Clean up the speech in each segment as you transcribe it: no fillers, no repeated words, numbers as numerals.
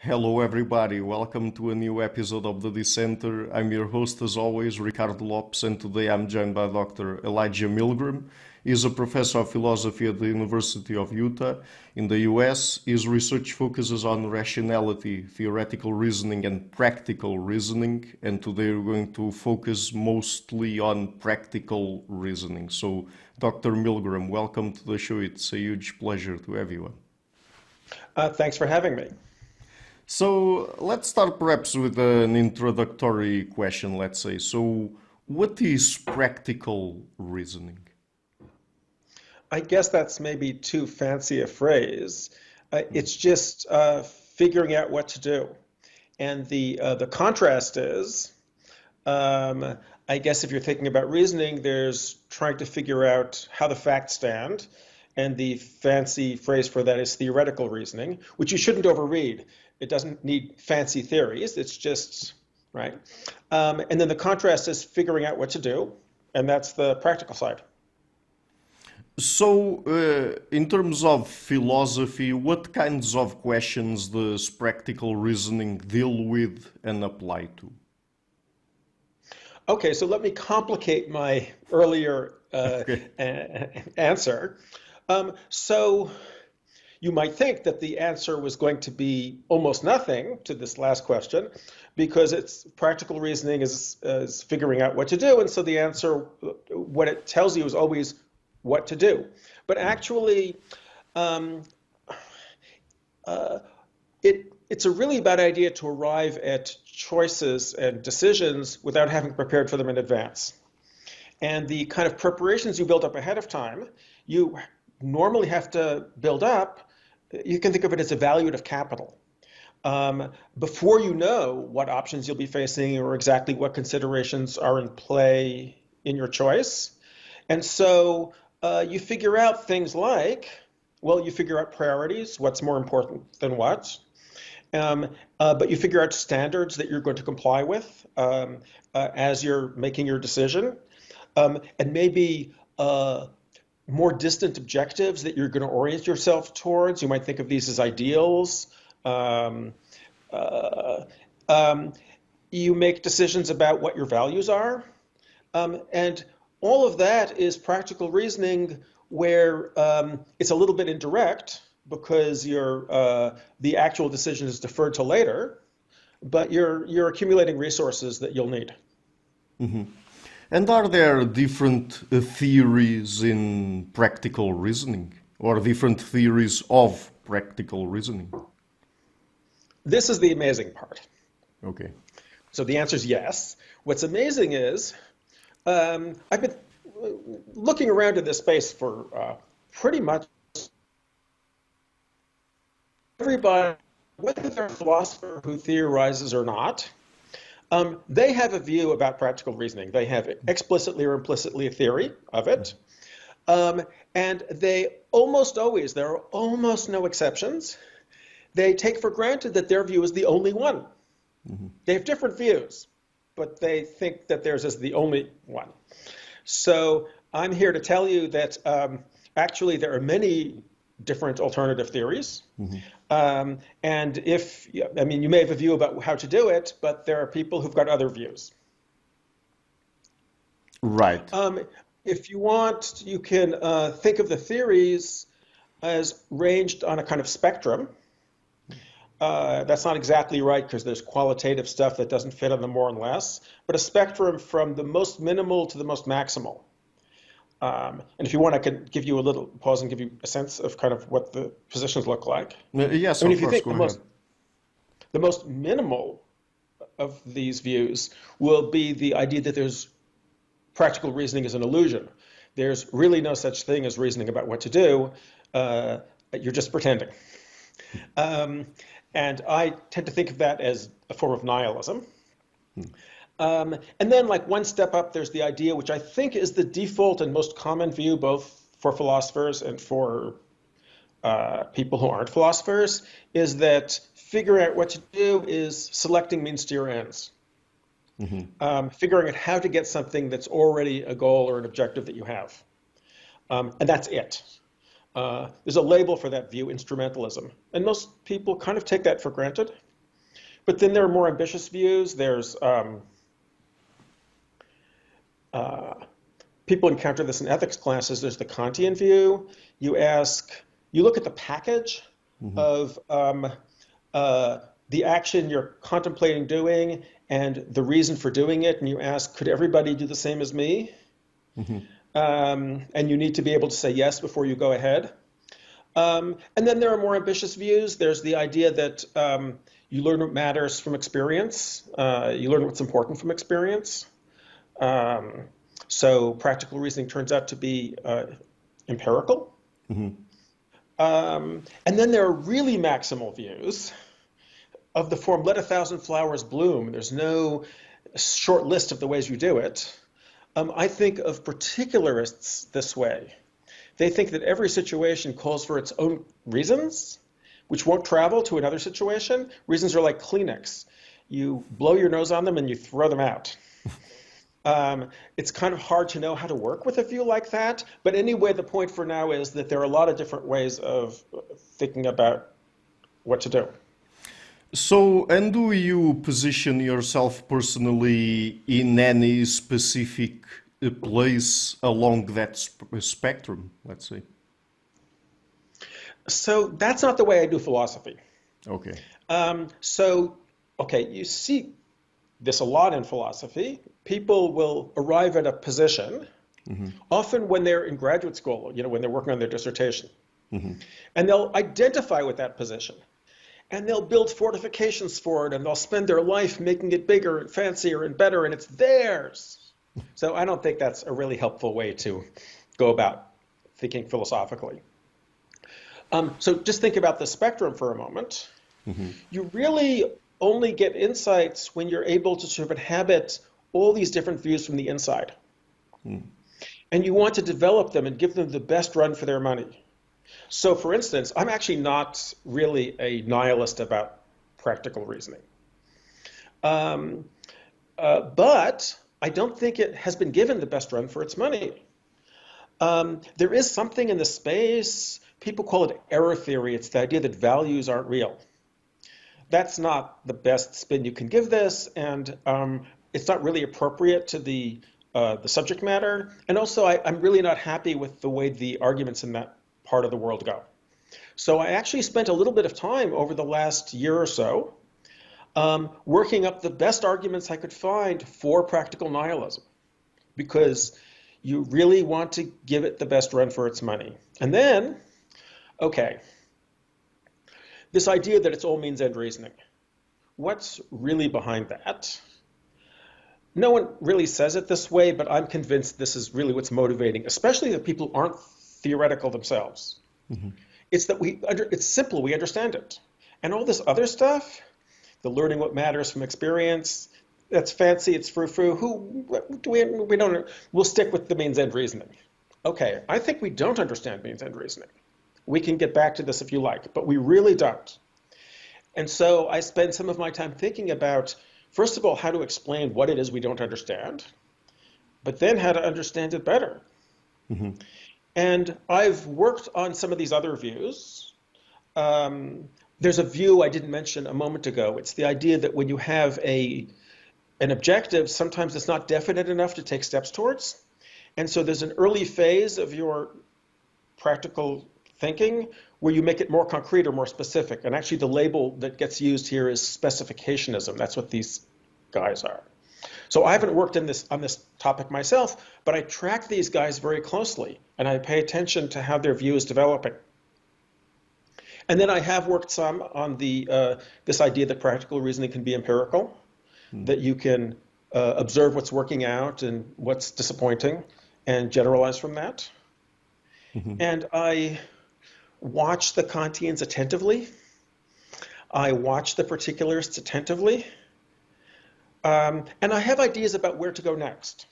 Hello, everybody. Welcome to a new episode of the Dissenter. I'm your host, as always, Ricardo Lopes, and today I'm joined by Dr. Elijah Millgram. He's a professor of philosophy at the University of Utah in the US. His research focuses on rationality, theoretical reasoning, and practical reasoning, and today we're going to focus mostly on practical reasoning. So, Dr. Millgram, welcome to the show. It's a huge pleasure to have you on. Thanks for having me. So let's start perhaps with an introductory question, let's say. So, what is practical reasoning? I guess that's maybe too fancy a phrase. It's just figuring out what to do. And the contrast is, I guess if you're thinking about reasoning, there's trying to figure out how the facts stand. And the fancy phrase for that is theoretical reasoning, which you shouldn't overread. It doesn't need fancy theories. It's just, right? And then the contrast is figuring out what to do, and that's the practical side. So, in terms of philosophy, what kinds of questions does practical reasoning deal with and apply to? Okay, so let me complicate my earlier Okay. answer. So you might think that the answer was going to be almost nothing to this last question, because it's practical reasoning is figuring out what to do, and so the answer, what it tells you, is always what to do. But actually, um, it's a really bad idea to arrive at choices and decisions without having prepared for them in advance. And the kind of preparations you build up ahead of time, you normally have to build up. You can think of it as evaluative capital. Before you know what options you'll be facing or exactly what considerations are in play in your choice. And so you figure out things like, well, you figure out priorities, what's more important than what. But you figure out standards that you're going to comply with as you're making your decision. And maybe more distant objectives that you're going to orient yourself towards. You might think of these as ideals. Um, uh, you make decisions about what your values are. And all of that is practical reasoning where it's a little bit indirect because the actual decision is deferred to later, but you're accumulating resources that you'll need. Mhm. And are there different theories in practical reasoning or different theories of practical reasoning? This is the amazing part. Okay. So the answer is yes. What's amazing is I've been looking around in this space for pretty much everybody, whether they're a philosopher who theorizes or not. They have a view about practical reasoning. They have explicitly or implicitly a theory of it. And they almost always, there are almost no exceptions, they take for granted that their view is the only one. They have different views, but they think that theirs is the only one. So I'm here to tell you that actually there are many different alternative theories. And I mean, you may have a view about how to do it, but there are people who've got other views. Right. If you want, you can think of the theories as ranged on a kind of spectrum. That's not exactly right because there's qualitative stuff that doesn't fit on the more and less, but a spectrum from the most minimal to the most maximal. And if you want, I can give you a little pause and give you a sense of kind of what the positions look like. Yes, I mean, of if you course, think go ahead. the most minimal of these views will be the idea that there's practical reasoning is an illusion. There's really no such thing as reasoning about what to do. You're just pretending. Um, and I tend to think of that as a form of nihilism. And then, like one step up, there's the idea, which I think is the default and most common view, both for philosophers and for people who aren't philosophers, is that figuring out what to do is selecting means to your ends. Figuring out how to get something that's already a goal or an objective that you have. And that's it. There's a label for that view, instrumentalism. And most people kind of take that for granted. But then there are more ambitious views. There's uh, people encounter this in ethics classes. There's the Kantian view. You look at the package of the action you're contemplating doing and the reason for doing it, and you ask, could everybody do the same as me? And you need to be able to say yes before you go ahead. And then there are more ambitious views. There's the idea that you learn what matters from experience. You learn what's important from experience. So practical reasoning turns out to be empirical. And then there are really maximal views of the form, let a thousand flowers bloom. There's no short list of the ways you do it. I think of particularists this way. They think that every situation calls for its own reasons, which won't travel to another situation. Reasons are like Kleenex. You blow your nose on them and you throw them out. It's kind of hard to know how to work with a view like that. But anyway, the point for now is that there are a lot of different ways of thinking about what to do. So, and do you position yourself personally in any specific place along that spectrum, let's say? So that's not the way I do philosophy. Okay. You see this a lot in philosophy. People will arrive at a position, often when they're in graduate school, when they're working on their dissertation, and they'll identify with that position. And they'll build fortifications for it, and they'll spend their life making it bigger and fancier and better, and it's theirs. So I don't think that's a really helpful way to go about thinking philosophically. So just think about the spectrum for a moment. You really only get insights when you're able to sort of inhabit all these different views from the inside. And you want to develop them and give them the best run for their money. So, for instance, I'm actually not really a nihilist about practical reasoning. But I don't think it has been given the best run for its money. There is something in the space, people call it error theory. It's the idea that values aren't real. That's not the best spin you can give this, and it's not really appropriate to the subject matter. And also, I'm really not happy with the way the arguments in that part of the world go. So I actually spent a little bit of time over the last year or so working up the best arguments I could find for practical nihilism, because you really want to give it the best run for its money. And then, okay, this idea that it's all means-end reasoning. What's really behind that? No one really says it this way, but I'm convinced this is really what's motivating, especially the people who aren't theoretical themselves. It's that it's simple, we understand it. And all this other stuff, the learning what matters from experience, that's fancy, it's frou-frou. We don't, we'll stick with the means-end reasoning. Okay, I think we don't understand means-end reasoning. We can get back to this if you like, but we really don't. And so I spend some of my time thinking about, first of all, how to explain what it is we don't understand, but then how to understand it better. And I've worked on some of these other views. There's a view I didn't mention a moment ago. It's the idea that when you have an objective, sometimes it's not definite enough to take steps towards. And so there's an early phase of your practical thinking where you make it more concrete or more specific. And actually the label that gets used here is specificationism. That's what these guys are. So I haven't worked on this topic myself, but I track these guys very closely, and I pay attention to how their view is developing. And then I have worked some on this idea that practical reasoning can be empirical, that you can observe what's working out and what's disappointing and generalize from that. And I watch the Kantians attentively. I watch the particularists attentively. And I have ideas about where to go next.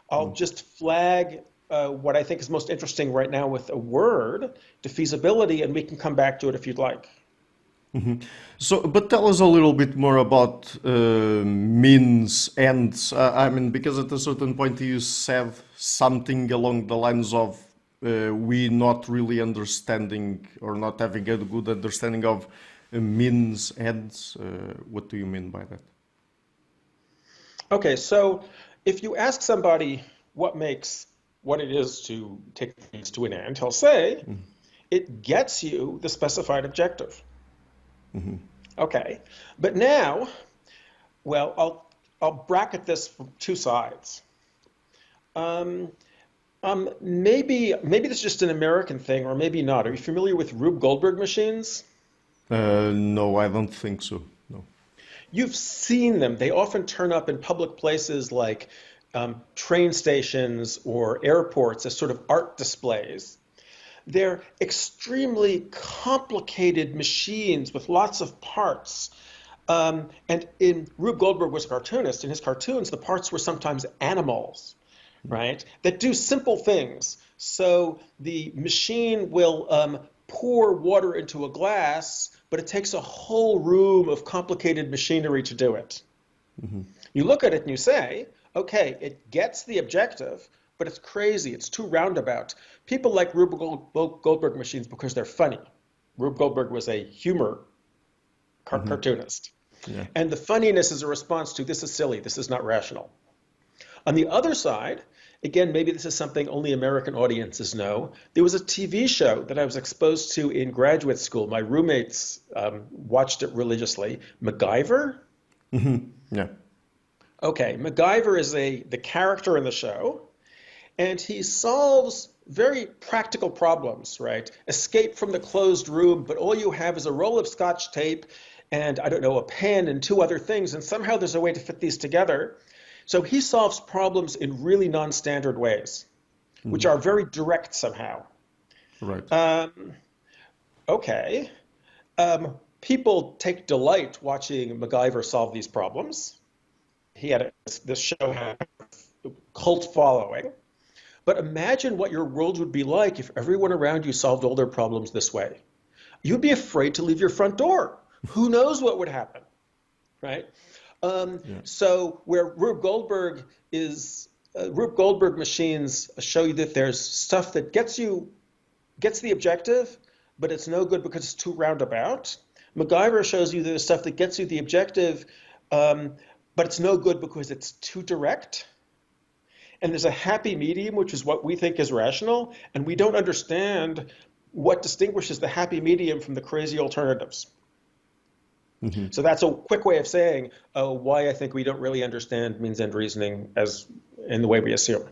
I'll just flag what I think is most interesting right now with a word, defeasibility, and we can come back to it if you'd like. So, but tell us a little bit more about means ends. I mean, because at a certain point you said something along the lines of we not really understanding or not having a good understanding of means, ends. What do you mean by that? Okay, so if you ask somebody what makes what it is to take things to an end, he'll say it gets you the specified objective. Okay, but now, well, I'll bracket this from two sides. Maybe this is just an American thing, or maybe not. Are you familiar with Rube Goldberg machines? No, I don't think so. No. You've seen them. They often turn up in public places like train stations or airports as sort of art displays. They're extremely complicated machines with lots of parts. And Rube Goldberg was a cartoonist. In his cartoons, the parts were sometimes animals, right, that do simple things. So the machine will pour water into a glass, but it takes a whole room of complicated machinery to do it. You look at it and you say, okay, it gets the objective, but it's crazy. It's too roundabout. People like Rube Goldberg machines because they're funny. Rube Goldberg was a humor cartoonist. Yeah. And the funniness is a response to, this is silly, this is not rational. On the other side, again, maybe this is something only American audiences know. There was a TV show that I was exposed to in graduate school. My roommates watched it religiously. MacGyver? Yeah. Okay, MacGyver is the character in the show, and he solves very practical problems, right? Escape from the closed room, but all you have is a roll of Scotch tape and, I don't know, a pen and two other things, and somehow there's a way to fit these together. So he solves problems in really non-standard ways, which are very direct somehow. Right. Okay. People take delight watching MacGyver solve these problems. This show had a cult following. But imagine what your world would be like if everyone around you solved all their problems this way. You'd be afraid to leave your front door. Who knows what would happen, right? So where Rube Goldberg machines show you that there's stuff that gets the objective, but it's no good because it's too roundabout. MacGyver shows you there's stuff that gets you the objective, but it's no good because it's too direct. And there's a happy medium, which is what we think is rational, and we don't understand what distinguishes the happy medium from the crazy alternatives. So that's a quick way of saying why I think we don't really understand means-end reasoning as in the way we assume.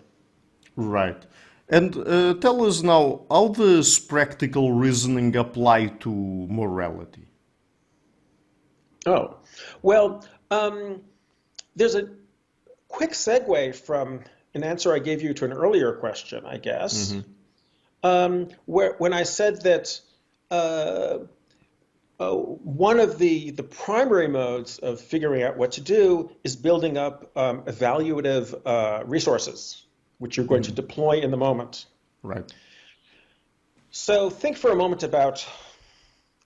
Right. And tell us now, how does practical reasoning apply to morality? Oh, well, there's a quick segue from an answer I gave you to an earlier question, I guess, when I said that one of the primary modes of figuring out what to do is building up evaluative resources, which you're going to deploy in the moment. Right. So think for a moment about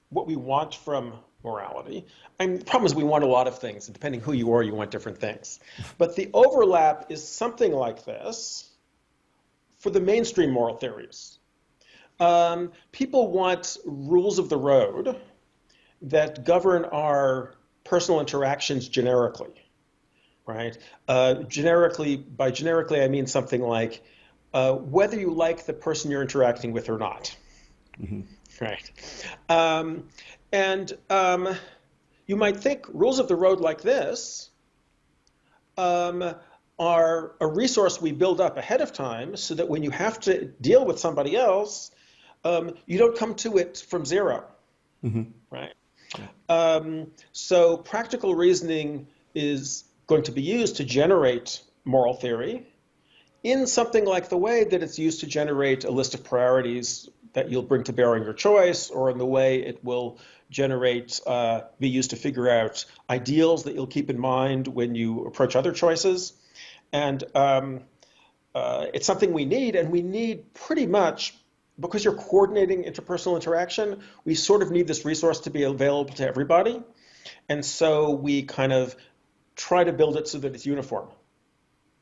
what we want from morality. The problem is we want a lot of things, and depending who you are, you want different things. But the overlap is something like this for the mainstream moral theories. People want rules of the road that govern our personal interactions generically, right? By generically, I mean something like whether you like the person you're interacting with or not, right? You might think rules of the road like this are a resource we build up ahead of time so that when you have to deal with somebody else, you don't come to it from zero, right? So practical reasoning is going to be used to generate moral theory in something like the way that it's used to generate a list of priorities that you'll bring to bear on your choice, or in the way it will be used to figure out ideals that you'll keep in mind when you approach other choices. And it's something we need, and we need pretty much, because you're coordinating interpersonal interaction, we sort of need this resource to be available to everybody. And so we kind of try to build it so that it's uniform.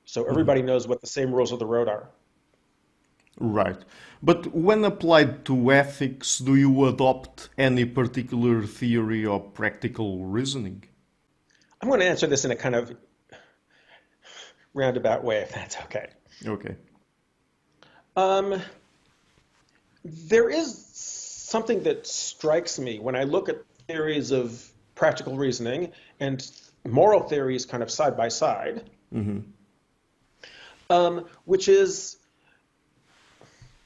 So everybody knows what the same rules of the road are. Right. But when applied to ethics, do you adopt any particular theory of practical reasoning? I'm going to answer this in a kind of roundabout way, if that's okay. Okay. Um, there is something that strikes me when I look at theories of practical reasoning and moral theories kind of side by side, which is,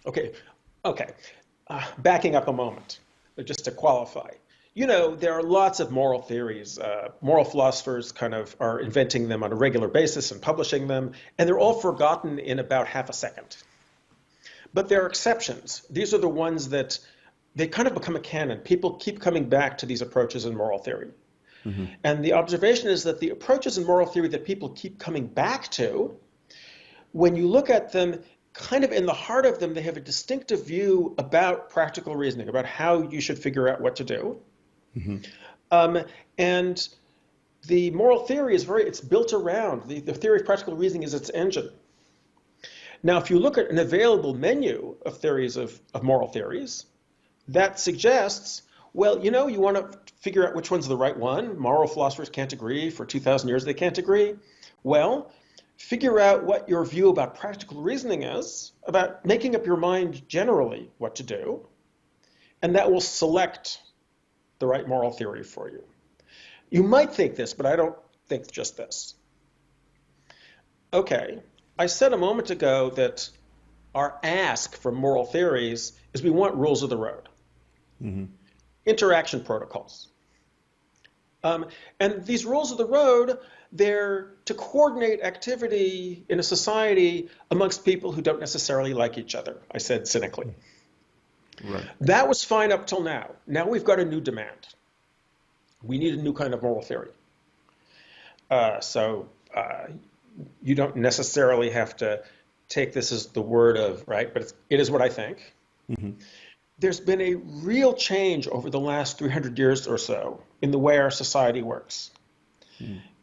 okay, okay, backing up a moment, just to qualify. You know, there are lots of moral theories. Moral philosophers kind of are inventing them on a regular basis and publishing them, and they're all forgotten in about half a second. But there are exceptions. These are the ones that they kind of become a canon. People keep coming back to these approaches in moral theory. And the observation is that the approaches in moral theory that people keep coming back to, when you look at them, kind of in the heart of them, they have a distinctive view about practical reasoning, about how you should figure out what to do. And the moral theory is it's built around, the theory of practical reasoning is its engine. Now, if you look at an available menu of theories of moral theories, that suggests, well, you know, you want to figure out which one's the right one. Moral philosophers can't agree. For 2,000 years, they can't agree. Well, figure out what your view about practical reasoning is, about making up your mind generally what to do, and that will select the right moral theory for you. You might think this, but I don't think just this. Okay, I said a moment ago that our ask for moral theories is we want rules of the road, interaction protocols. And these rules of the road, they're to coordinate activity in a society amongst people who don't necessarily like each other, I said cynically. Right. That was fine up till now. Now we've got a new demand. We need a new kind of moral theory. You don't necessarily have to take this as the word of, right, but it is what I think. There's been a real change over the last 300 years or so in the way our society works.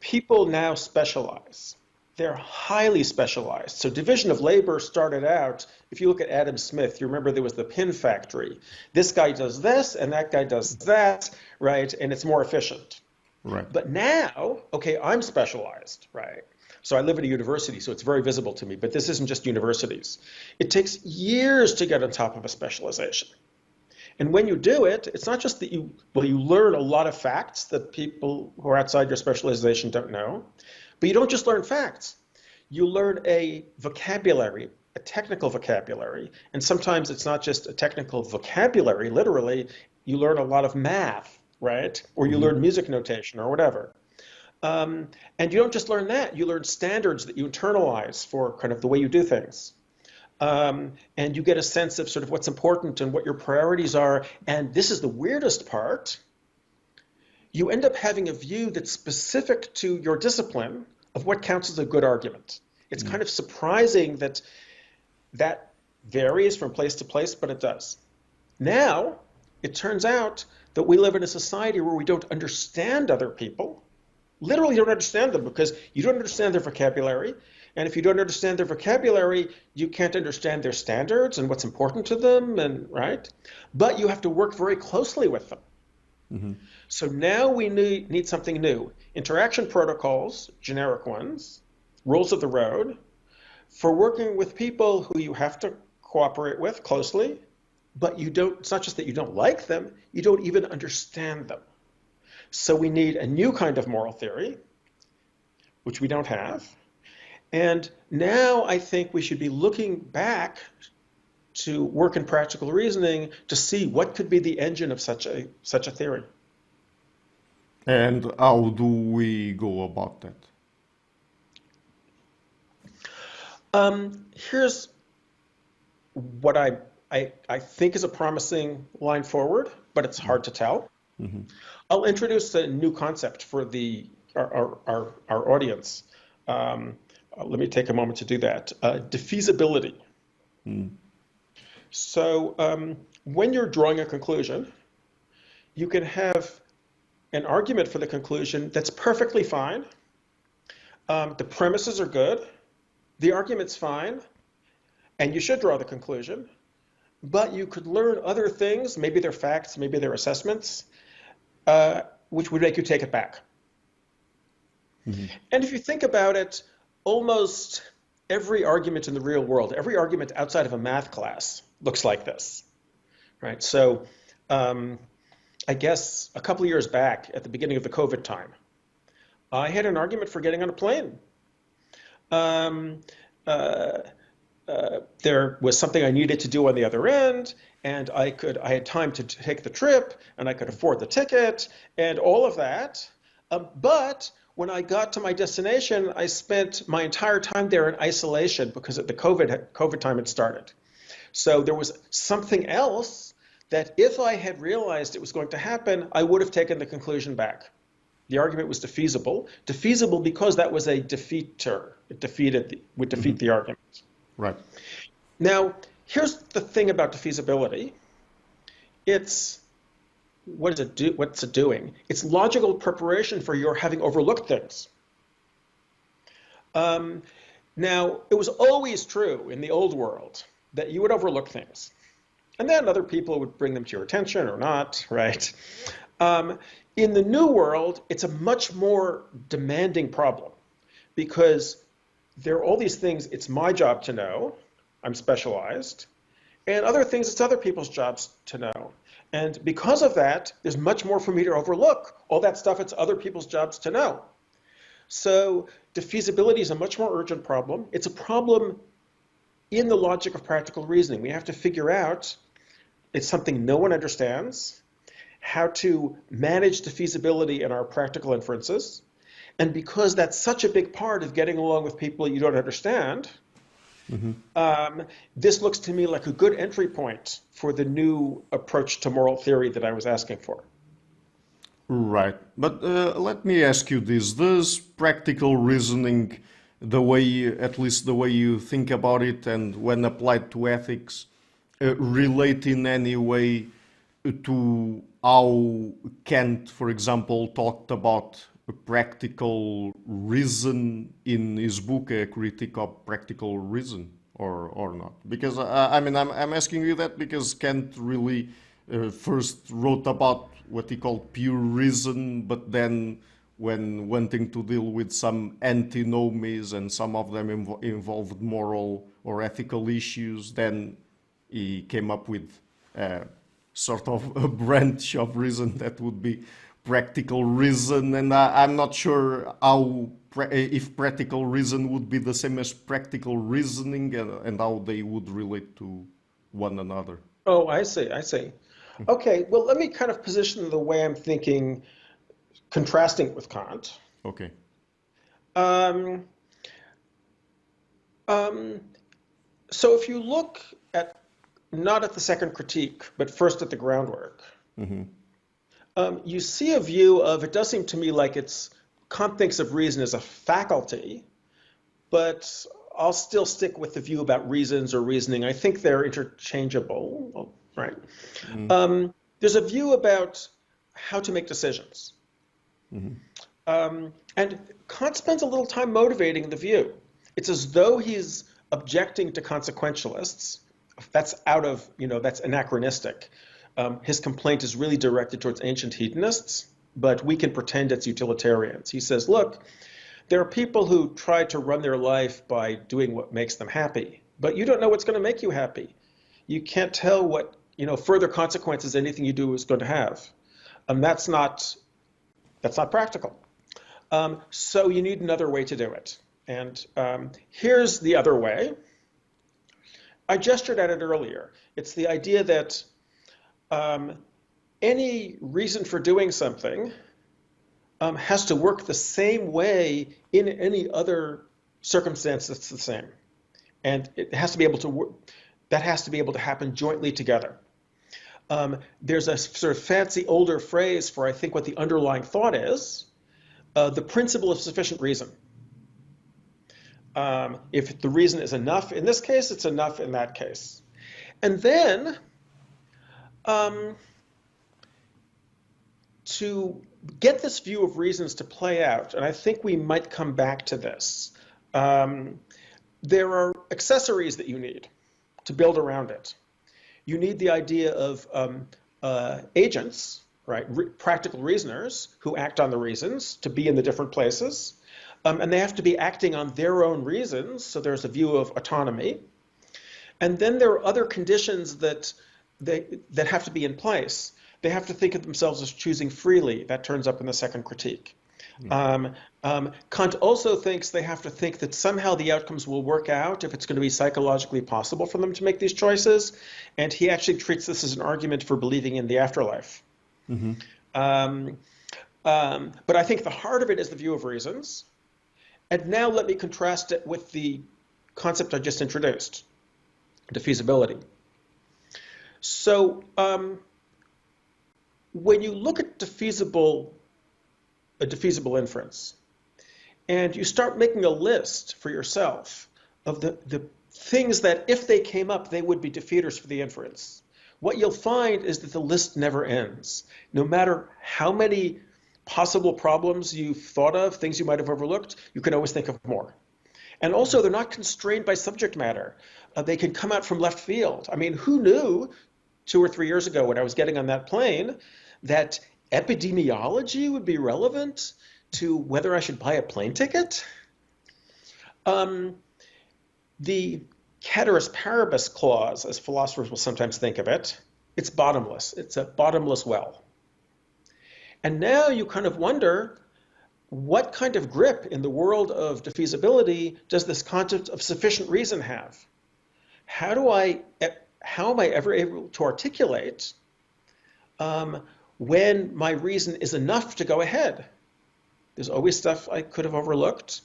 People now specialize. They're highly specialized. So division of labor started out, if you look at Adam Smith, you remember there was the pin factory. This guy does this and that guy does that, right? And it's more efficient. Right. But now, okay, I'm specialized, right? So I live at a university, so it's very visible to me, but this isn't just universities. It takes years to get on top of a specialization. And when you do it, it's not just that you learn a lot of facts that people who are outside your specialization don't know, but you don't just learn facts. You learn a vocabulary, a technical vocabulary, and sometimes it's not just a technical vocabulary, literally, you learn a lot of math, right? Or you learn music notation or whatever. And you don't just learn that, you learn standards that you internalize for kind of the way you do things. And you get a sense of sort of what's important and what your priorities are. And this is the weirdest part. You end up having a view that's specific to your discipline of what counts as a good argument. It's kind of surprising that that varies from place to place, but it does. Now, it turns out that we live in a society where we don't understand other people. Literally don't understand them because you don't understand their vocabulary. And if you don't understand their vocabulary, you can't understand their standards and what's important to them, and right? But you have to work very closely with them. So now we need something new. Interaction protocols, generic ones, rules of the road, for working with people who you have to cooperate with closely, but it's not just that you don't like them, you don't even understand them. So we need a new kind of moral theory, which we don't have. And now I think we should be looking back to work in practical reasoning to see what could be the engine of such a theory. And how do we go about that? Here's what I think is a promising line forward, but it's hard to tell. I'll introduce a new concept for our audience. Let me take a moment to do that. Defeasibility. So when you're drawing a conclusion, you can have an argument for the conclusion that's perfectly fine. The premises are good. The argument's fine. and you should draw the conclusion, but you could learn other things, maybe they're facts, maybe they're assessments, which would make you take it back. Mm-hmm. And if you think about it, almost every argument in the real world, every argument outside of a math class looks like this, right? So I guess a couple of years back at the beginning of the COVID time, I had an argument for getting on a plane. There was something I needed to do on the other end, and I had time to take the trip, and I could afford the ticket, and all of that. But when I got to my destination, I spent my entire time there in isolation because the COVID time had started. So there was something else that if I had realized it was going to happen, I would have taken the conclusion back. The argument was defeasible. Defeasible because that was a defeater. It would defeat the argument. Right. Now, here's the thing about defeasibility. What's it doing? It's logical preparation for your having overlooked things. Now, it was always true in the old world that you would overlook things. And then other people would bring them to your attention or not, right? In the new world, it's a much more demanding problem because there are all these things it's my job to know, I'm specialized, and other things it's other people's jobs to know. And because of that, there's much more for me to overlook. All that stuff, it's other people's jobs to know. So defeasibility is a much more urgent problem. It's a problem in the logic of practical reasoning. We have to figure out, it's something no one understands, how to manage defeasibility in our practical inferences. And because that's such a big part of getting along with people you don't understand, this looks to me like a good entry point for the new approach to moral theory that I was asking for. Right. But let me ask you this. Does practical reasoning, at least the way you think about it and when applied to ethics, relate in any way to how Kant, for example, talked about practical reason in his book, A Critique of Practical Reason, or not? Because I'm asking you that because Kant really first wrote about what he called pure reason, but then when wanting to deal with some antinomies and some of them involved moral or ethical issues, then he came up with sort of a branch of reason that would be practical reason, and I'm not sure if practical reason would be the same as practical reasoning and how they would relate to one another. Oh, I see. Okay, well, let me kind of position the way I'm thinking, contrasting it with Kant. Okay. So if you look at, not at the second critique, but first at the groundwork, you see a view of, it does seem to me like Kant thinks of reason as a faculty, but I'll still stick with the view about reasons or reasoning. I think they're interchangeable, right? There's a view about how to make decisions. And Kant spends a little time motivating the view. It's as though he's objecting to consequentialists. That's that's anachronistic. His complaint is really directed towards ancient hedonists, but we can pretend it's utilitarians. He says, look, there are people who try to run their life by doing what makes them happy, but you don't know what's going to make you happy. You can't tell what further consequences anything you do is going to have. That's not practical. So you need another way to do it. And here's the other way. I gestured at it earlier. It's the idea that any reason for doing something has to work the same way in any other circumstance that's the same. And it has to be able to work. That has to be able to happen jointly together. There's a sort of fancy older phrase for, I think, what the underlying thought is, the principle of sufficient reason. If the reason is enough in this case, it's enough in that case. And then to get this view of reasons to play out, and I think we might come back to this, there are accessories that you need. to build around it. You need the idea of agents, right? Practical reasoners who act on the reasons to be in the different places. And they have to be acting on their own reasons, so there's a view of autonomy. And then there are other conditions that have to be in place. They have to think of themselves as choosing freely. That turns up in the second critique. Kant also thinks they have to think that somehow the outcomes will work out if it's going to be psychologically possible for them to make these choices. And he actually treats this as an argument for believing in the afterlife. But I think the heart of it is the view of reasons. And now let me contrast it with the concept I just introduced, defeasibility. So when you look at a defeasible inference, and you start making a list for yourself of the things that if they came up, they would be defeaters for the inference, what you'll find is that the list never ends. No matter how many possible problems you've thought of, things you might have overlooked, you can always think of more. And also, they're not constrained by subject matter. They can come out from left field. I mean, who knew 2 or 3 years ago when I was getting on that plane that epidemiology would be relevant to whether I should buy a plane ticket? The ceteris paribus clause, as philosophers will sometimes think of it, it's bottomless. It's a bottomless well. And now you kind of wonder, what kind of grip in the world of defeasibility does this concept of sufficient reason have? How am I ever able to articulate when my reason is enough to go ahead? There's always stuff I could have overlooked,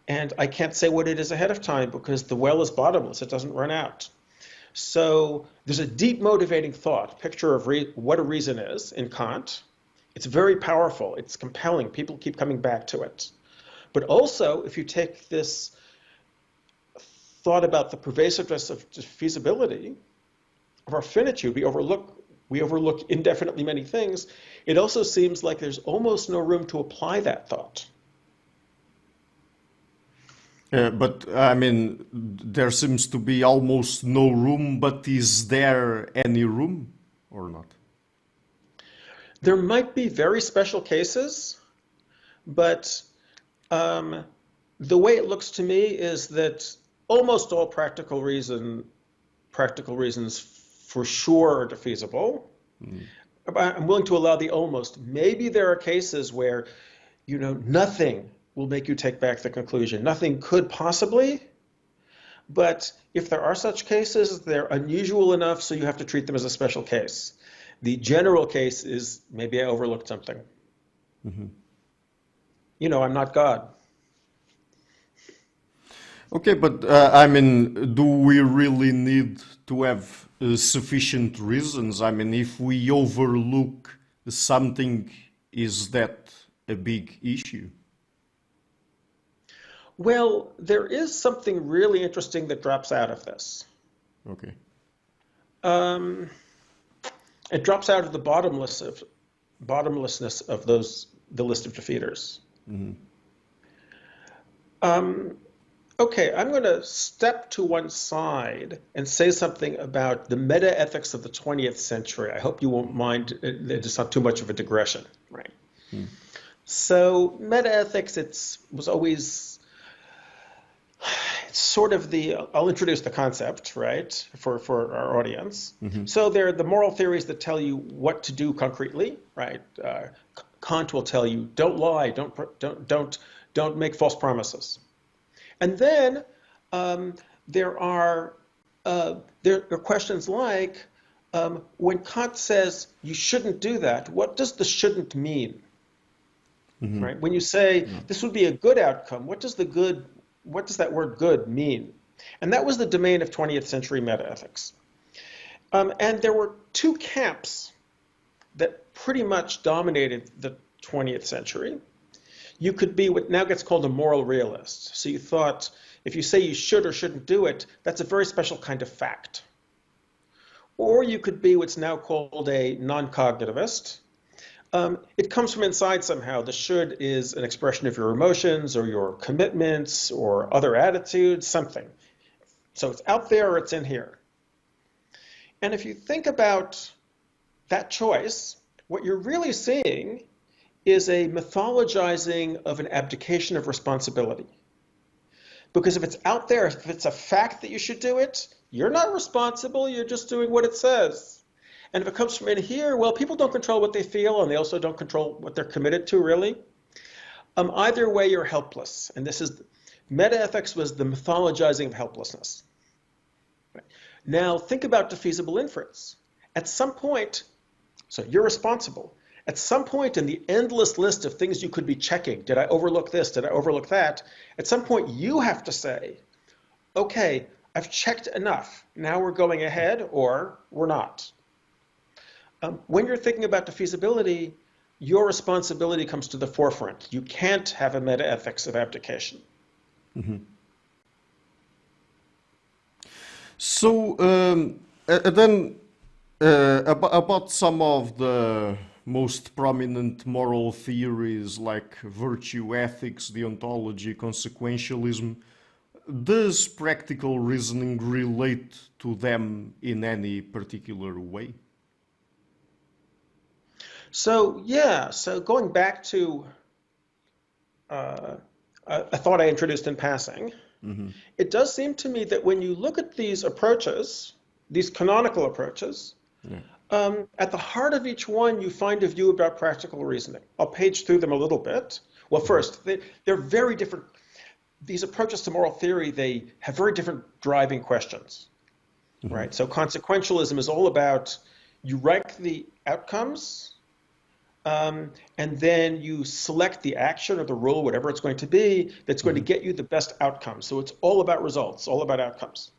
and I can't say what it is ahead of time because the well is bottomless. It doesn't run out. So there's a deep motivating thought, picture of what a reason is in Kant. It's very powerful. It's compelling. People keep coming back to it. But also, if you take this thought about the pervasiveness of defeasibility, of our finitude, we overlook indefinitely many things. It also seems like there's almost no room to apply that thought. But I mean, there seems to be almost no room, but is there any room or not? There might be very special cases, but the way it looks to me is that almost all practical reasons for sure are defeasible. I'm willing to allow the almost. Maybe there are cases where, nothing will make you take back the conclusion. Nothing could possibly, but if there are such cases, they're unusual enough so you have to treat them as a special case. The general case is maybe I overlooked something. I'm not God. Okay, but I mean, do we really need to have sufficient reasons? I mean, if we overlook something, is that a big issue? Well, there is something really interesting that drops out of this. Okay. It drops out of the bottomlessness of the list of defeaters. Okay, I'm going to step to one side and say something about the meta-ethics of the 20th century. I hope you won't mind. It's not too much of a digression, right? So meta-ethics, was always sort of I'll introduce the concept, right, for our audience. So there are the moral theories that tell you what to do concretely, right? Kant will tell you, don't lie, don't make false promises. And then there are questions like, when Kant says you shouldn't do that, what does the shouldn't mean? Right? When you say this would be a good outcome, what does that word good mean? And that was the domain of 20th century metaethics. And there were two camps that pretty much dominated the 20th century. You could be what now gets called a moral realist. So you thought, if you say you should or shouldn't do it, that's a very special kind of fact. Or you could be what's now called a non-cognitivist. It comes from inside somehow. The should is an expression of your emotions or your commitments or other attitudes, something. So it's out there or it's in here. And if you think about that choice, what you're really seeing is a mythologizing of an abdication of responsibility. Because if it's out there, if it's a fact that you should do it, you're not responsible, you're just doing what it says. And if it comes from in here, well, people don't control what they feel, and they also don't control what they're committed to, really. Either way, you're helpless. And this is, metaethics was the mythologizing of helplessness. Right. Now, think about defeasible inference. At some point, so you're responsible. At some point in the endless list of things you could be checking, did I overlook this? Did I overlook that? At some point, you have to say, okay, I've checked enough. Now we're going ahead, or we're not. When you're thinking about defeasibility, your responsibility comes to the forefront. You can't have a metaethics of abdication. Mm-hmm. So then about some of the most prominent moral theories like virtue ethics, deontology, consequentialism, does practical reasoning relate to them in any particular way? So yeah, so going back to a thought I introduced in passing, Mm-hmm. it does seem to me that when you look at these approaches, these canonical approaches, at the heart of each one, you find a view about practical reasoning. I'll page through them a little bit. Well, first, they're very different. These approaches to moral theory, they have very different driving questions, Mm-hmm. right? So consequentialism is all about you rank the outcomes, and then you select the action or the rule, whatever it's going to be, that's going to get you the best outcome. So it's all about results, all about outcomes.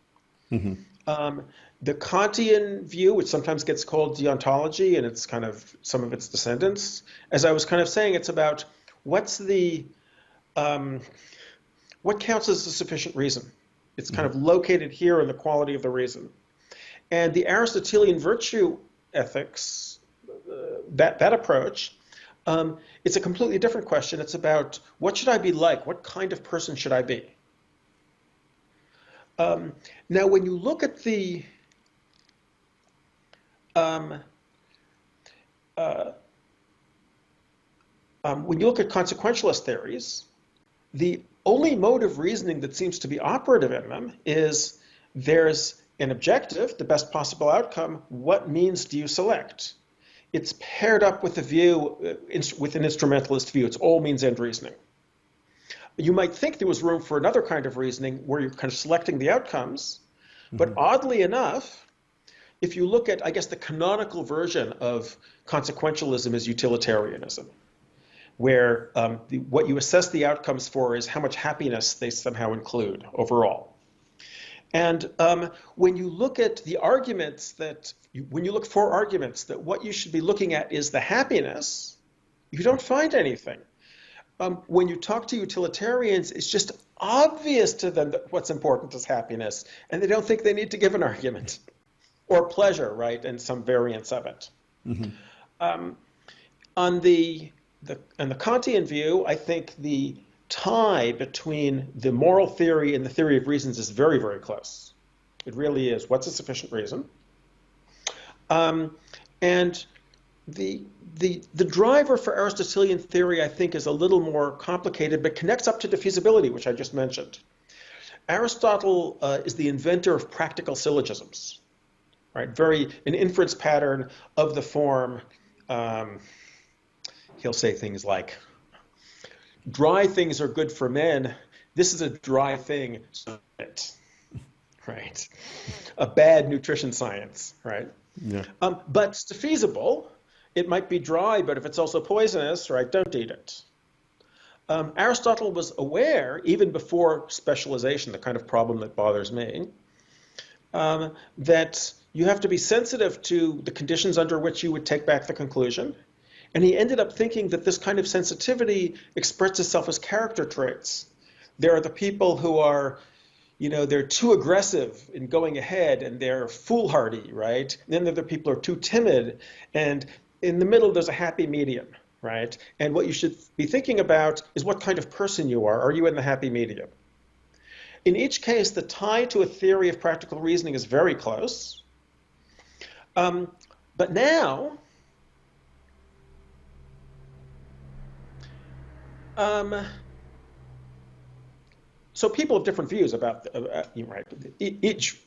Mm-hmm. The Kantian view, which sometimes gets called deontology, and it's kind of some of its descendants, as I was kind of saying, it's about what's the, what counts as a sufficient reason. It's kind of located here in the quality of the reason. And the Aristotelian virtue ethics, that approach, it's a completely different question. It's about what should I be like? What kind of person should I be? Now, when you look at the when you look at consequentialist theories, the only mode of reasoning that seems to be operative in them is there's an objective, the best possible outcome. What means do you select? It's paired up with a view, with an instrumentalist view. It's all means end reasoning. You might think there was room for another kind of reasoning where you're kind of selecting the outcomes, but oddly enough, if you look at, I guess, the canonical version of consequentialism is utilitarianism, where what you assess the outcomes for is how much happiness they somehow include overall. And when you look at the arguments when you look for arguments that what you should be looking at is the happiness, you don't find anything. When you talk to utilitarians, it's just obvious to them that what's important is happiness, and they don't think they need to give an argument. Or pleasure, right, and some variance of it. On the Kantian view, I think the tie between the moral theory and the theory of reasons is very, very close. It really is. What's a sufficient reason? And the driver for Aristotelian theory, I think, is a little more complicated, but connects up to defeasibility, which I just mentioned. Aristotle is the inventor of practical syllogisms, right? An inference pattern of the form. He'll say things like, dry things are good for men. This is a dry thing, right? A bad nutrition science, right? Yeah. But it's defeasible. It might be dry, but if it's also poisonous, right, don't eat it. Aristotle was aware, even before specialization, the kind of problem that bothers me, that you have to be sensitive to the conditions under which you would take back the conclusion. And he ended up thinking that this kind of sensitivity expresses itself as character traits. There are the people who are, they're too aggressive in going ahead and they're foolhardy, right? And then there are the people who are too timid, and in the middle there's a happy medium, right? And what you should be thinking about is what kind of person you are. Are you in the happy medium? In each case, the tie to a theory of practical reasoning is very close. But now, um, so people have different views about, right? Each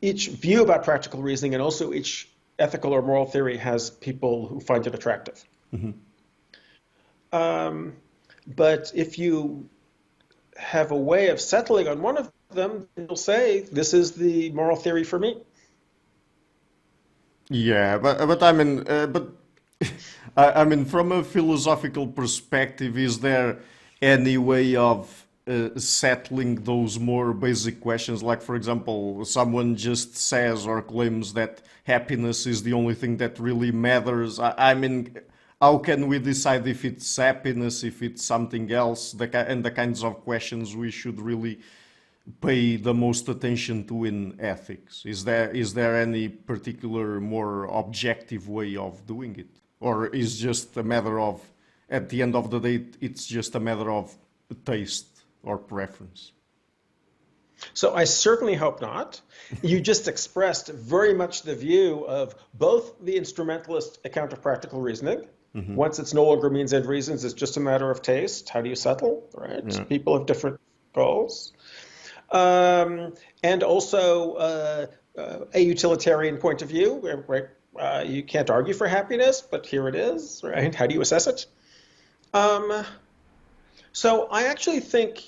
view about practical reasoning and also each ethical or moral theory has people who find it attractive. Mm-hmm. But if you have a way of settling on one of them, you'll say, this is the moral theory for me. Yeah, but I mean, I mean, from a philosophical perspective, is there any way of settling those more basic questions? Like, for example, someone just says or claims that happiness is the only thing that really matters. I mean, how can we decide if it's happiness, if it's something else, and the kinds of questions we should really pay the most attention to in ethics? Is there any particular more objective way of doing it, or is just a matter of, at the end of the day, it's just a matter of taste or preference? So I certainly hope not. You just expressed very much the view of both the instrumentalist account of practical reasoning. Mm-hmm. Once it's no longer means and reasons, it's just a matter of taste. How do you settle, right? Yeah. People have different goals. And also a utilitarian point of view, right? You can't argue for happiness, but here it is, right? How do you assess it? So I actually think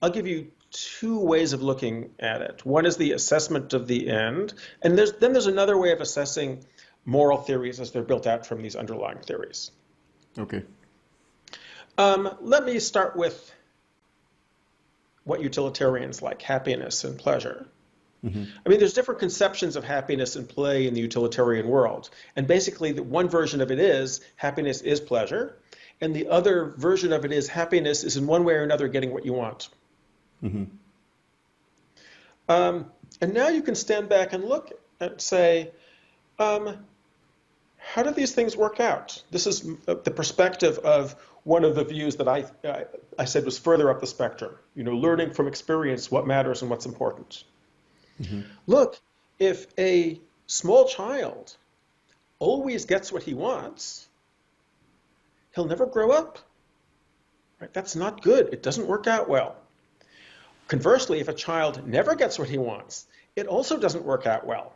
I'll give you two ways of looking at it. One is the assessment of the end, and then there's another way of assessing moral theories as they're built out from these underlying theories. Okay. Let me start with what utilitarians like, happiness and pleasure. Mm-hmm. I mean, there's different conceptions of happiness in play in the utilitarian world. And basically, the one version of it is happiness is pleasure. And the other version of it is happiness is in one way or another getting what you want. Mm-hmm. And now you can stand back and look and say, how do these things work out? This is the perspective of one of the views that I said was further up the spectrum. Learning from experience what matters and what's important. Mm-hmm. Look, if a small child always gets what he wants, he'll never grow up. Right? That's not good. It doesn't work out well. Conversely, if a child never gets what he wants, it also doesn't work out well.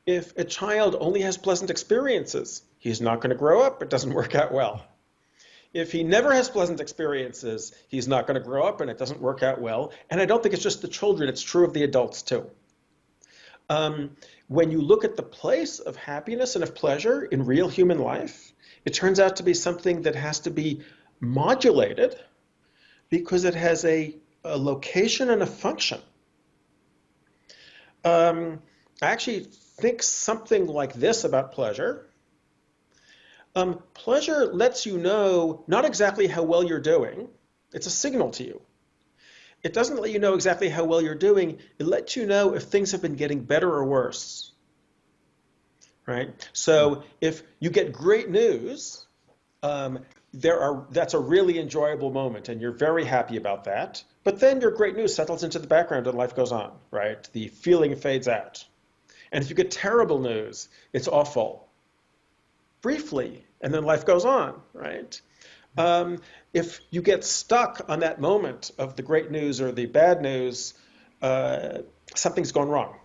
If a child only has pleasant experiences, he's not going to grow up. It doesn't work out well. If he never has pleasant experiences, he's not going to grow up and it doesn't work out well. And I don't think it's just the children, it's true of the adults too. When you look at the place of happiness and of pleasure in real human life, it turns out to be something that has to be modulated because it has a location and a function. I actually think something like this about pleasure. Pleasure lets you know not exactly how well you're doing. It's a signal to you. It doesn't let you know exactly how well you're doing. It lets you know if things have been getting better or worse. Right? So if you get great news, that's a really enjoyable moment and you're very happy about that. But then your great news settles into the background and life goes on, right? The feeling fades out. And if you get terrible news, it's awful briefly, and then life goes on, right? If you get stuck on that moment of the great news or the bad news, something's gone wrong,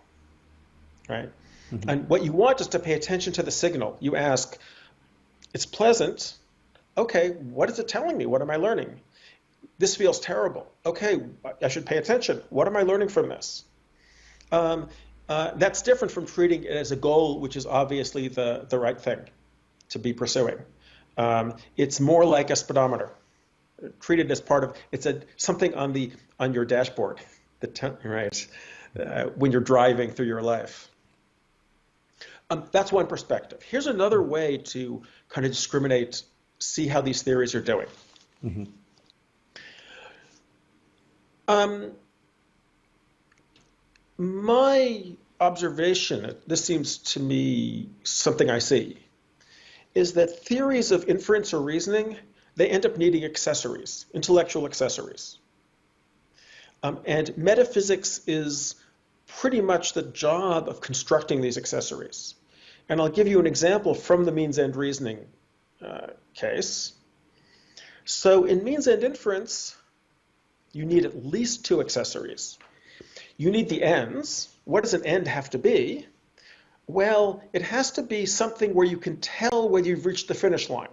right? Mm-hmm. And what you want is to pay attention to the signal. You ask, it's pleasant. Okay, what is it telling me? What am I learning? This feels terrible. Okay, I should pay attention. What am I learning from this? That's different from treating it as a goal, which is obviously the right thing to be pursuing. It's more like a speedometer. Treat it as part of, something on your dashboard, right? When you're driving through your life. That's one perspective. Here's another way to kind of discriminate, see how these theories are doing. Mm-hmm. My observation, this seems to me something I see, is that theories of inference or reasoning, they end up needing accessories, intellectual accessories. And metaphysics is pretty much the job of constructing these accessories. And I'll give you an example from the means-end reasoning case. So in means-end inference, you need at least two accessories. You need the ends. What does an end have to be? Well, it has to be something where you can tell whether you've reached the finish line.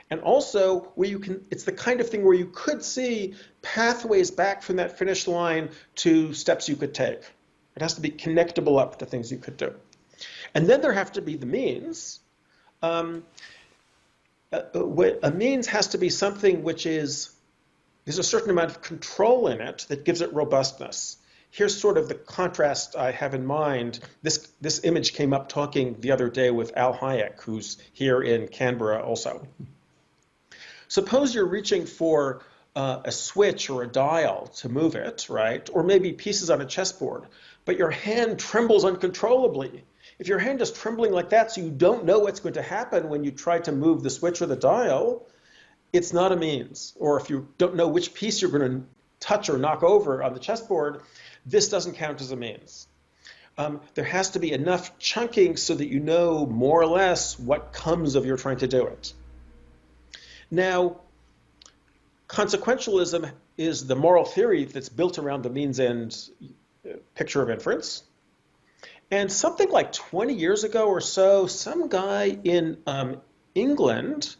And also where you can, it's the kind of thing where you could see pathways back from that finish line to steps you could take. It has to be connectable up to things you could do. And then there have to be the means. A means has to be something which is, there's a certain amount of control in it that gives it robustness. Here's sort of the contrast I have in mind. This image came up talking the other day with Al Hayek, who's here in Canberra also. Suppose you're reaching for a switch or a dial to move it, right? Or maybe pieces on a chessboard, but your hand trembles uncontrollably. If your hand is trembling like that so you don't know what's going to happen when you try to move the switch or the dial, it's not a means. Or if you don't know which piece you're going to touch or knock over on the chessboard, this doesn't count as a means. There has to be enough chunking so that you know more or less what comes of your trying to do it. Now, consequentialism is the moral theory that's built around the means-end picture of inference. And something like 20 years ago or so, some guy in England,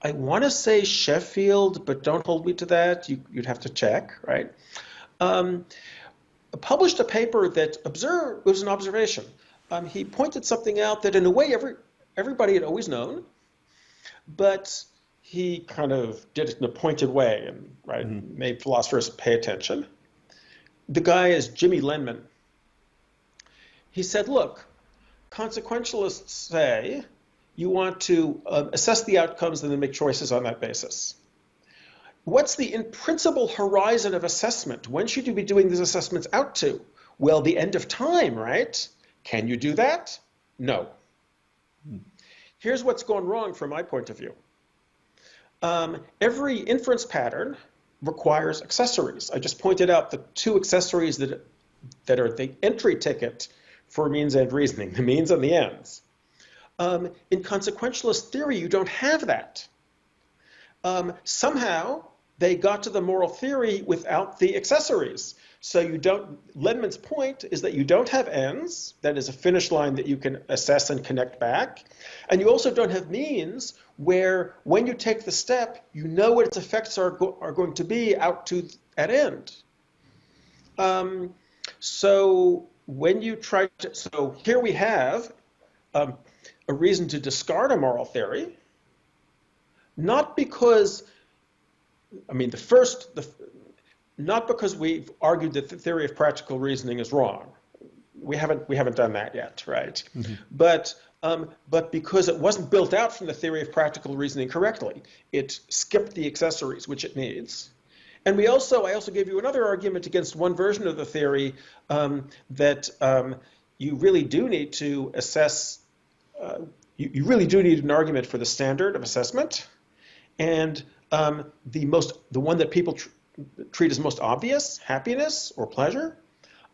I want to say Sheffield, but don't hold me to that, you'd have to check, right? Published a paper that it was an observation. He pointed something out that in a way everybody had always known, but he kind of did it in a pointed way and made philosophers pay attention. The guy is Jimmy Lenman. He said, look, consequentialists say you want to assess the outcomes and then make choices on that basis. What's the in-principle horizon of assessment? When should you be doing these assessments out to? Well, the end of time, right? Can you do that? No. Here's what's gone wrong from my point of view. Every inference pattern requires accessories. I just pointed out the two accessories that are the entry ticket for means-end reasoning, the means and the ends. In consequentialist theory, you don't have that. Somehow, they got to the moral theory without the accessories. So Lenman's point is that you don't have ends, that is a finish line that you can assess and connect back. And you also don't have means where when you take the step, you know what its effects are going to be out to at end. So here we have a reason to discard a moral theory, not because, not because we've argued that the theory of practical reasoning is wrong. We haven't done that yet, right? Mm-hmm. But because it wasn't built out from the theory of practical reasoning correctly, it skipped the accessories which it needs. And I also gave you another argument against one version of the theory that you really do need to assess. You really do need an argument for the standard of assessment, and the one that people treat as most obvious, happiness or pleasure.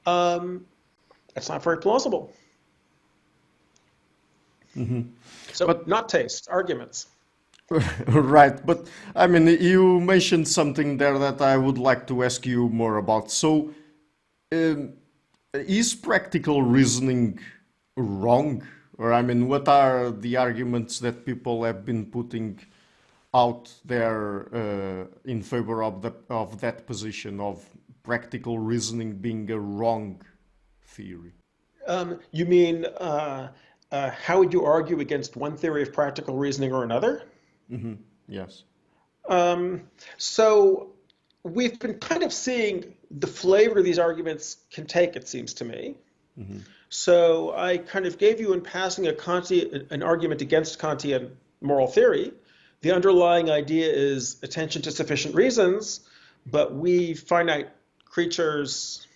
That's not very plausible. Mm-hmm. So, not taste, arguments. Right, but you mentioned something there that I would like to ask you more about. So, is practical reasoning wrong? Or what are the arguments that people have been putting out there in favor of that position of practical reasoning being a wrong theory? You mean how would you argue against one theory of practical reasoning or another? Mm-hmm. Yes. So we've been kind of seeing the flavor these arguments can take, it seems to me. Mm-hmm. So I kind of gave you in passing an argument against Kantian moral theory. The underlying idea is attention to sufficient reasons, but we finite creatures,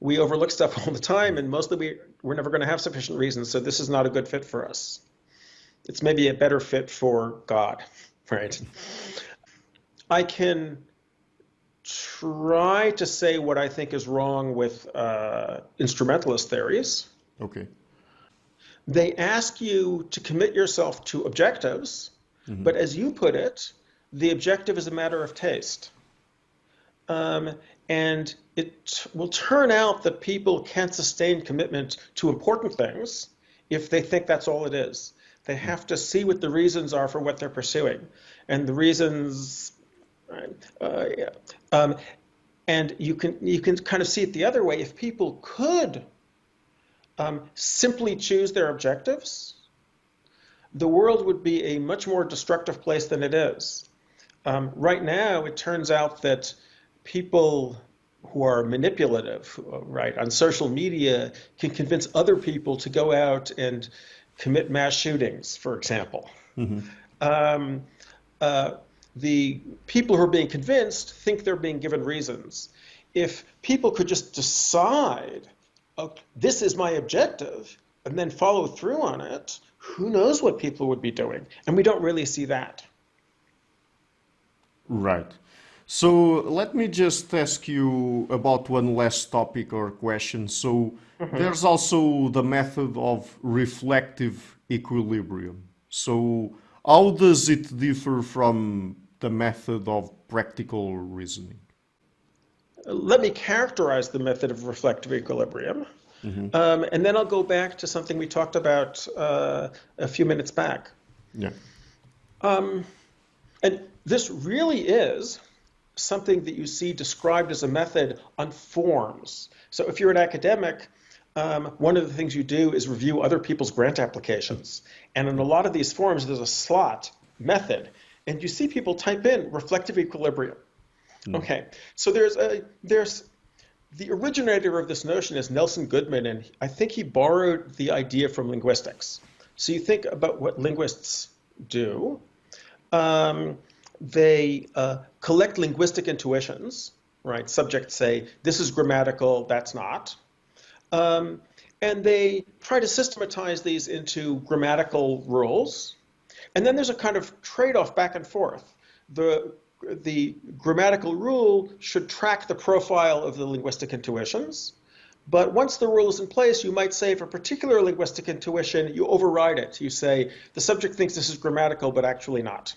we overlook stuff all the time, and mostly we're never going to have sufficient reasons, so this is not a good fit for us. It's maybe a better fit for God, right? I can try to say what I think is wrong with instrumentalist theories. Okay. They ask you to commit yourself to objectives, but as you put it, the objective is a matter of taste. And it will turn out that people can't sustain commitment to important things if they think that's all it is. They have to see what the reasons are for what they're pursuing. And the reasons, and you can kind of see it the other way. If people could simply choose their objectives, the world would be a much more destructive place than it is. Right now, it turns out that people who are manipulative, right, on social media can convince other people to go out and commit mass shootings, for example. The people who are being convinced think they're being given reasons. If people could just decide, oh, this is my objective, and then follow through on it, who knows what people would be doing? And we don't really see that. Right. So let me just ask you about one last topic or question. So there's also the method of reflective equilibrium. So how does it differ from the method of practical reasoning? Let me characterize the method of reflective equilibrium. And then I'll go back to something we talked about a few minutes back. Yeah. And this really is something that you see described as a method on forms. So if you're an academic, one of the things you do is review other people's grant applications. And in a lot of these forms, there's a slot method. And you see people type in reflective equilibrium. Okay, so there's the originator of this notion is Nelson Goodman, and I think he borrowed the idea from linguistics. So you think about what linguists do. They collect linguistic intuitions, right? Subjects say, this is grammatical, that's not. And they try to systematize these into grammatical rules. And then there's a kind of trade-off back and forth. The grammatical rule should track the profile of the linguistic intuitions. But once the rule is in place, you might say for a particular linguistic intuition, you override it. You say, the subject thinks this is grammatical, but actually not.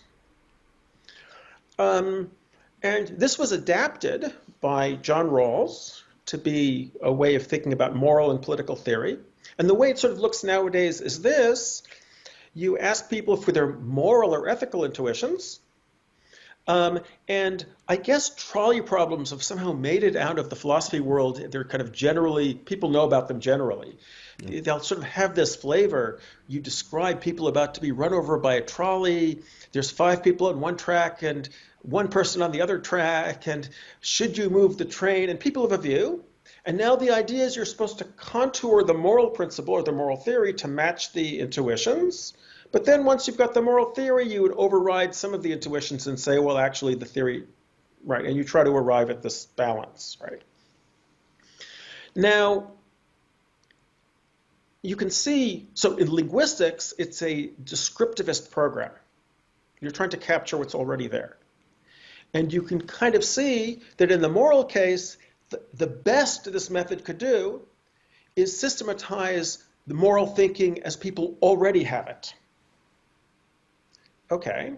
And this was adapted by John Rawls to be a way of thinking about moral and political theory. And the way it sort of looks nowadays is this. You ask people for their moral or ethical intuitions. And I guess trolley problems have somehow made it out of the philosophy world. They're kind of generally, people know about them generally. Yeah. They'll sort of have this flavor. You describe people about to be run over by a trolley. There's 5 people on one track and 1 person on the other track. And should you move the train? And people have a view. And now the idea is you're supposed to contour the moral principle or the moral theory to match the intuitions. But then once you've got the moral theory, you would override some of the intuitions and say, well, actually the theory, right? And you try to arrive at this balance, right? Now, you can see, so in linguistics, it's a descriptivist program. You're trying to capture what's already there. And you can kind of see that in the moral case, the best this method could do is systematize the moral thinking as people already have it. Okay,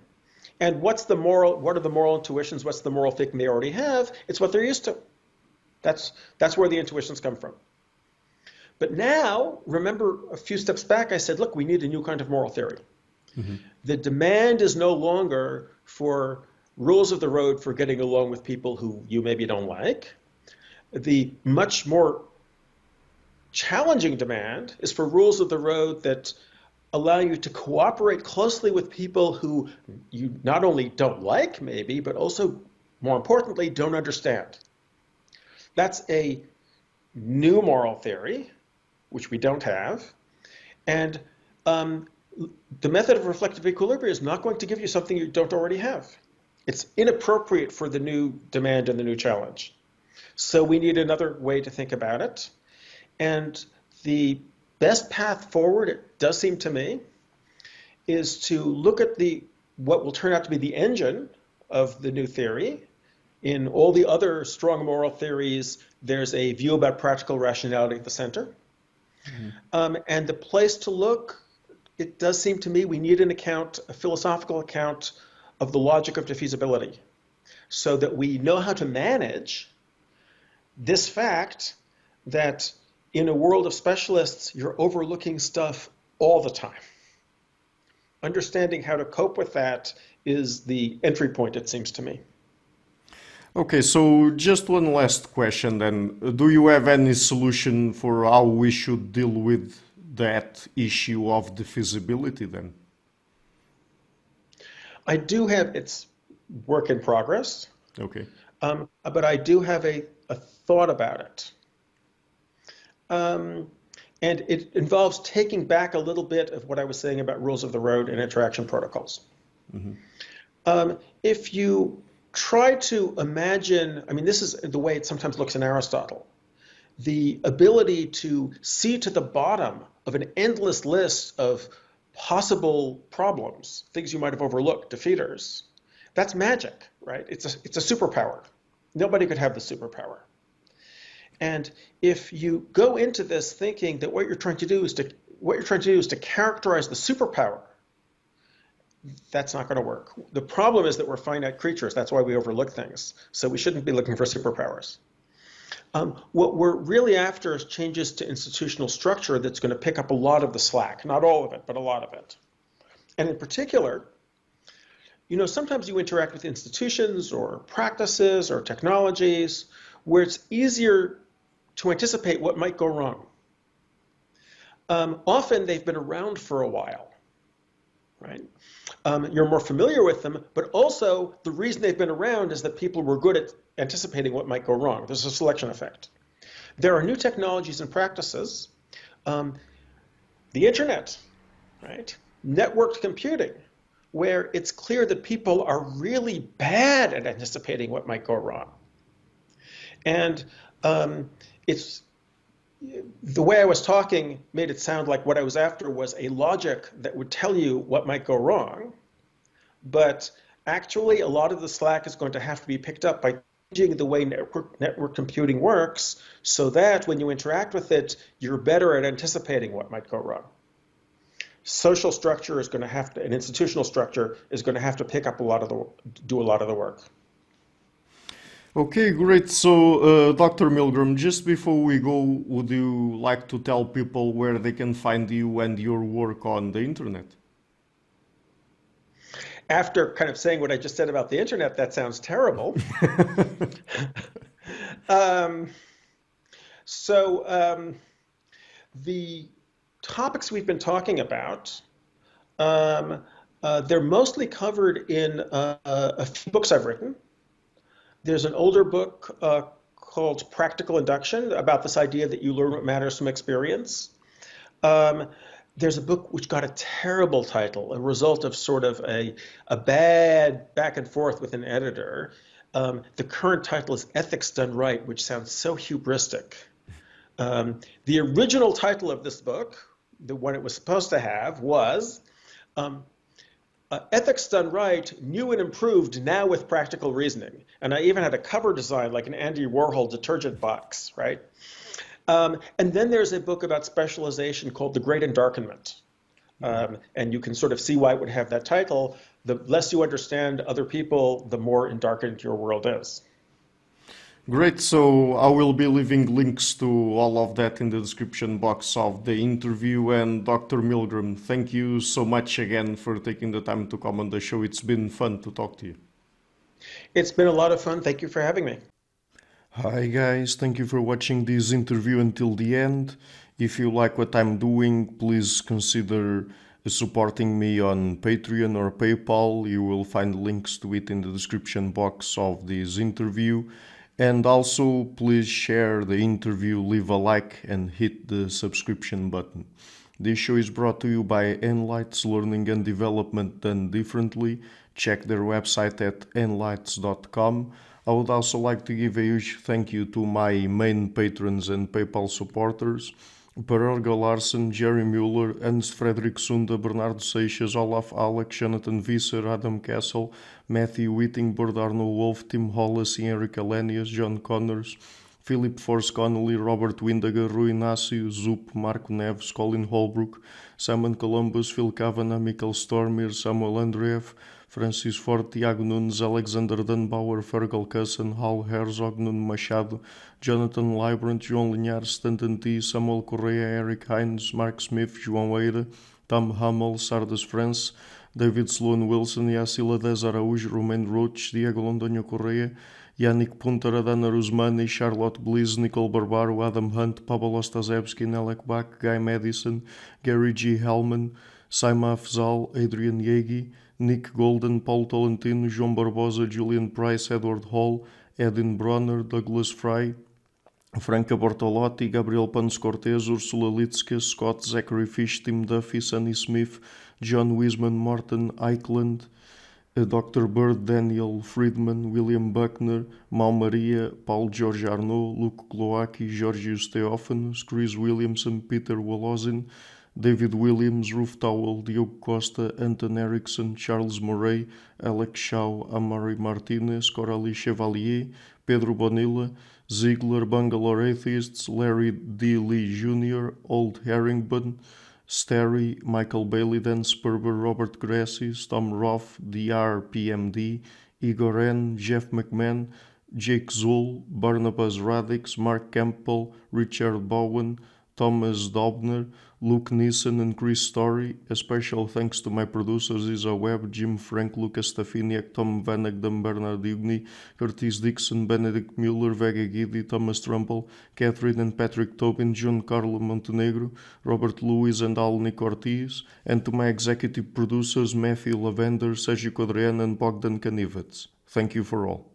and what are the moral intuitions? What's the moral thinking they already have? It's what they're used to. That's where the intuitions come from. But now, remember a few steps back, I said, look, we need a new kind of moral theory. The demand is no longer for rules of the road for getting along with people who you maybe don't like. The much more challenging demand is for rules of the road that allow you to cooperate closely with people who you not only don't like, maybe, but also, more importantly, don't understand. That's a new moral theory, which we don't have. And the method of reflective equilibrium is not going to give you something you don't already have. It's inappropriate for the new demand and the new challenge. So we need another way to think about it. And the best path forward, it does seem to me, is to look at what will turn out to be the engine of the new theory In all the other strong moral theories, there's a view about practical rationality at the center. And the place to look, it does seem to me we need an account, a philosophical account of the logic of defeasibility, so that we know how to manage this fact that in a world of specialists, you're overlooking stuff all the time. Understanding how to cope with that is the entry point, it seems to me. Okay, so just one last question then. Do you have any solution for how we should deal with that issue of defeasibility then? I do have, it's work in progress. Okay. But I do have a thought about it. And it involves taking back a little bit of what I was saying about rules of the road and interaction protocols. If you try to imagine, I mean, this is the way it sometimes looks in Aristotle, the ability to see to the bottom of an endless list of possible problems, things you might have overlooked, defeaters. That's magic, right? It's a superpower. Nobody could have the superpower. And if you go into this thinking that what you're trying to do is to characterize the superpower, that's not going to work. The problem is that we're finite creatures. That's why we overlook things. So we shouldn't be looking for superpowers. What we're really after is changes to institutional structure that's going to pick up a lot of the slack. Not all of it, but a lot of it. And in particular, you know, sometimes you interact with institutions or practices or technologies where it's easier to anticipate what might go wrong. Often they've been around for a while, right? You're more familiar with them, but also the reason they've been around is that people were good at anticipating what might go wrong. There's a selection effect. There are new technologies and practices. The internet, right? Networked computing, where it's clear that people are really bad at anticipating what might go wrong. And it's the way I was talking made it sound like what I was after was a logic that would tell you what might go wrong. But actually, a lot of the slack is going to have to be picked up by changing the way network computing works so that when you interact with it, you're better at anticipating what might go wrong. Social structure is going to have to, an institutional structure is going to have to pick up do a lot of the work. Okay, great. So, Dr. Millgram, just before we go, would you like to tell people where they can find you and your work on the internet? After kind of saying what I just said about the internet, that sounds terrible. The topics we've been talking about, they're mostly covered in a few books I've written. There's an older book called Practical Induction about this idea that you learn what matters from experience. There's a book which got a terrible title, a result of sort of a bad back and forth with an editor. The current title is Ethics Done Right, which sounds so hubristic. The original title of this book, the one it was supposed to have, was Ethics Done Right, New and Improved Now with Practical Reasoning. And I even had a cover design like an Andy Warhol detergent box, right? And then there's a book about specialization called The Great Endarkenment. And you can sort of see why it would have that title. The less you understand other people, the more endarkened your world is. Great, so I will be leaving links to all of that in the description box of the interview. And Dr. Millgram, thank you so much again for taking the time to come on the show. It's been fun to talk to you. It's been a lot of fun. Thank you for having me. Hi guys, thank you for watching this interview until the end. If you like what I'm doing, please consider supporting me on Patreon or PayPal. You will find links to it in the description box of this interview. And also, please share the interview, leave a like, and hit the subscription button. This show is brought to you by Enlights Learning and Development Done Differently. Check their website at enlights.com. I would also like to give a huge thank you to my main patrons and PayPal supporters. Per Olga Larsen, Jerry Muller, Ernst Fredrik Sunda, Bernardo Seixas, Olaf Alex, Jonathan Visser, Adam Castle, Matthew Whittingbird, Arnold Wolf, Tim Hollis, Henrik Alenius, John Connors, Philip Force Connolly, Robert Windager, Rui Inácio, Zup, Marco Neves, Colin Holbrook, Simon Columbus, Phil Kavanagh, Michael Stormir, Samuel Andreev, Francis Ford, Tiago Nunes, Alexander Dunbauer, Fergal Cusson, Hal Herzog, Nuno Machado, Jonathan Librant, João Linhares, Stanton T, Samuel Correia, Eric Hines, Mark Smith, João Eira, Tom Hummel, Sardas France, David Sloan Wilson, Yacila Dez Araújo, Romain Roach, Diego Londonho Correia, Yannick Punter, Adana Rusmani, Charlotte Bliss, Nicole Barbaro, Adam Hunt, Pablo Ostazewski, Nelek Bach, Guy Madison, Gary G. Hellman, Saima Afzal, Adrian Yegi, Nick Golden, Paulo Tolentino, João Barbosa, Julian Price, Edward Hall, Edin Bronner, Douglas Fry, Franca Bortolotti, Gabriel Panos Cortez, Ursula Litska, Scott, Zachary Fish, Tim Duffy, Sonny Smith, John Wiseman, Morton Eichland, Dr. Bird, Daniel Friedman, William Buckner, Mau Maria, Paulo Jorge Arnaud, Luke Gloaki, Georgios Theophanos, Chris Williamson, Peter Wolozin, David Williams, Ruth Towell, Diogo Costa, Anton Erickson, Charles Murray, Alex Shaw, Amari Martinez, Coralie Chevalier, Pedro Bonilla, Ziegler, Bangalore Atheists, Larry D. Lee Jr., Old Herringbone, Sterry, Michael Bailey, Dan Sperber, Robert Grassis, Tom Roth, DR PMD, Igor N., Jeff McMahon, Jake Zoll, Barnabas Radix, Mark Campbell, Richard Bowen, Thomas Dobner, Luke Neeson, and Chris Story. A special thanks to my producers Isa Webb, Jim Frank, Lucas Stafiniak, Tom Vanagdam, Bernard Ugni, Curtis Dixon, Benedict Mueller, Vega Guidi, Thomas Trumbull, Catherine and Patrick Tobin, John Carlo Montenegro, Robert Lewis, and Al Nick Ortiz, and to my executive producers Matthew Lavender, Sergio Codrean, and Bogdan Kanivets. Thank you for all.